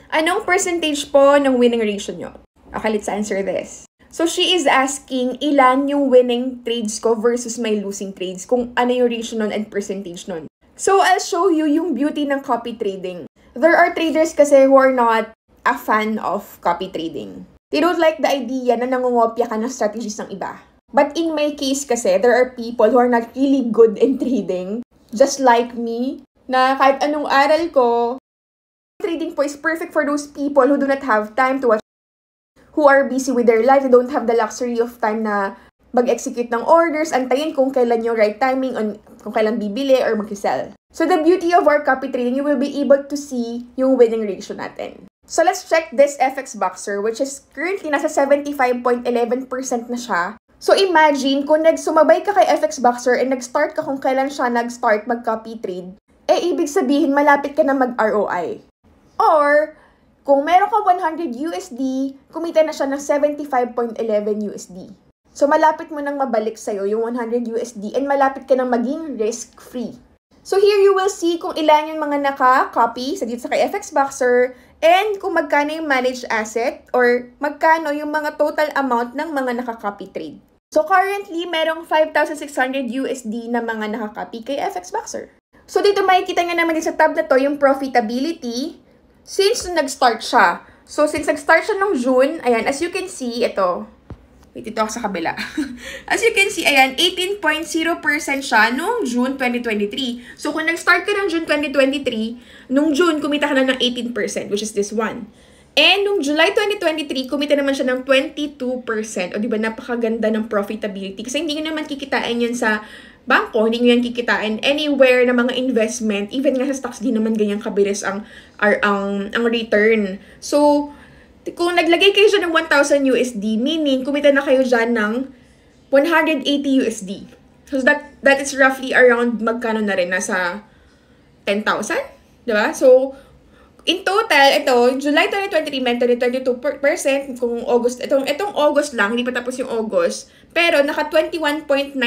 Anong percentage po ng winning ratio nyo? Okay, let's answer this. So, she is asking ilan yung winning trades ko versus my losing trades, kung ano yung ratio nun and percentage nun. So, I'll show you yung beauty ng copy trading. There are traders kasi who are not a fan of copy trading. They don't like the idea na nangungopya ka ng strategies ng iba. But in my case kasi, there are people who are not really good in trading, just like me, na kahit anong aral ko, trading po is perfect for those people who do not have time to watch, who are busy with their life, they don't have the luxury of time na mag-execute ng orders, antayin kung kailan yung right timing, on kung kailan bibili or mag-sell. So the beauty of our copy trading, you will be able to see yung winning ratio natin. So let's check this FX Boxer, which is currently nasa 75.11% na siya. So imagine, kung nagsumabay ka kay FX Boxer and nag-start ka kung kailan siya nag-start mag-copy trade, ibig sabihin malapit ka na mag-ROI. Or, kung meron ka 100 USD, kumita na siya ng 75.11 USD. So, malapit mo nang mabalik sa'yo yung 100 USD and malapit ka nang maging risk-free. So, here you will see kung ilan yung mga naka-copy dito sa kay FX Boxer and kung magkano yung managed asset or magkano yung mga total amount ng mga naka-copy trade. So, currently, merong 5,600 USD na mga naka-copy kay FX Boxer. So, dito makikita nga naman din sa tab na to yung profitability since nag-start siya. So, since nag-start siya nung June, ayan, as you can see, ito. Wait, ito ako sa kabila. As you can see, ayan, 18.0% siya nung June 2023. So, kung nag-start ka ng June 2023, nung June, kumita ka na ng 18%, which is this one. And nung July 2023, kumita naman siya ng 22%. O, diba, napakaganda ng profitability. Kasi hindi nyo naman kikitain yan sa bangko, hindi nyo yan kikitain anywhere na mga investment. Even nga sa stocks, di naman ganyan kabilis ang return. So, kung naglagay kayo dyan ng 1,000 USD, meaning kumita na kayo dyan ng 180 USD. So, that is roughly around magkano na rin, nasa 10,000? Diba? So, in total, ito, July 2023, meant 22%. Kung August, itong August lang, hindi pa tapos yung August. Pero, naka 21.9%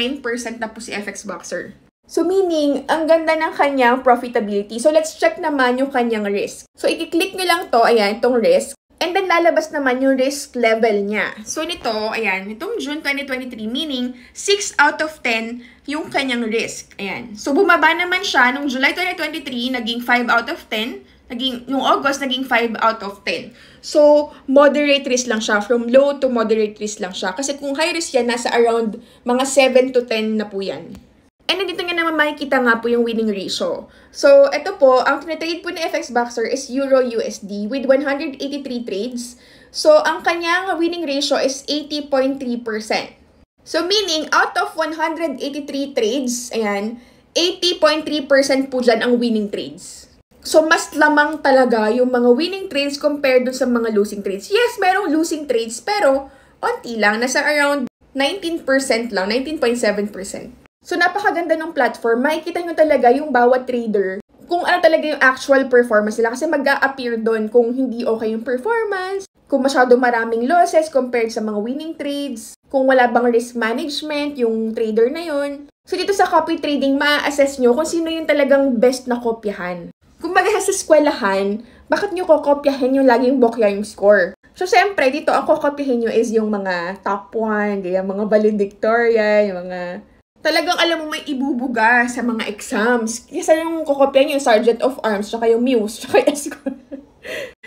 na po si FX Boxer. So, meaning, ang ganda ng kanyang profitability. So, let's check naman yung kanyang risk. So, i-click nyo lang to, ayan, itong risk. And then, lalabas naman yung risk level niya. So, nito, ayan, itong June 2023, meaning 6 out of 10 yung kanyang risk. Ayan. So, bumaba naman siya nung July 2023, naging 5 out of 10. Yung August, naging 5 out of 10. So, moderate risk lang siya. From low to moderate risk lang siya. Kasi kung high risk yan, nasa around mga 7 to 10 na po yan. And dito nga naman makikita nga po yung winning ratio. So, ito po, ang trade po ni FX Boxer is Euro-USD with 183 trades. So, ang kanyang winning ratio is 80.3%. So, meaning, out of 183 trades, ayan, 80.3% po dyan ang winning trades. So, mas lamang talaga yung mga winning trades compared dun sa mga losing trades. Yes, merong losing trades, pero onti lang. Nasa around 19% lang, 19.7%. So, napakaganda ng platform. Makikita nyo talaga yung bawat trader kung ano talaga yung actual performance nila. Kasi mag-a-appear doon kung hindi okay yung performance, kung masyado maraming losses compared sa mga winning trades, kung wala bang risk management yung trader na yun. So, dito sa copy trading, ma-assess nyo kung sino yung talagang best na kopyahan. Kung mag-assess sa eskwelahan, bakit nyo kokopyahin yung laging bokya yung score? So, siyempre, dito ang kokopyahin nyo is yung mga top 1, yung mga valedictorian, yung mga talagang alam mo may ibubuga sa mga exams. Kasi yung kokopyahin nyo yung Sergeant of Arms, tsaka yung Muse, tsaka yung eskwela.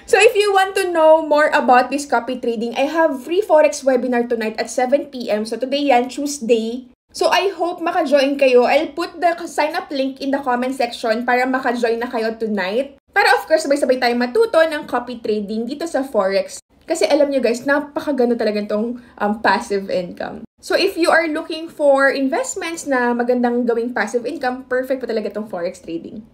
So, if you want to know more about this copy trading, I have free Forex webinar tonight at 7 PM. So, today yan, Tuesday. So, I hope maka-join kayo. I'll put the sign-up link in the comment section para maka-join na kayo tonight. Para of course, sabay-sabay tayo matuto ng copy trading dito sa Forex. Kasi alam nyo guys, napakaganda talaga itong passive income. So, if you are looking for investments na magandang gawing passive income, perfect po talaga itong Forex trading.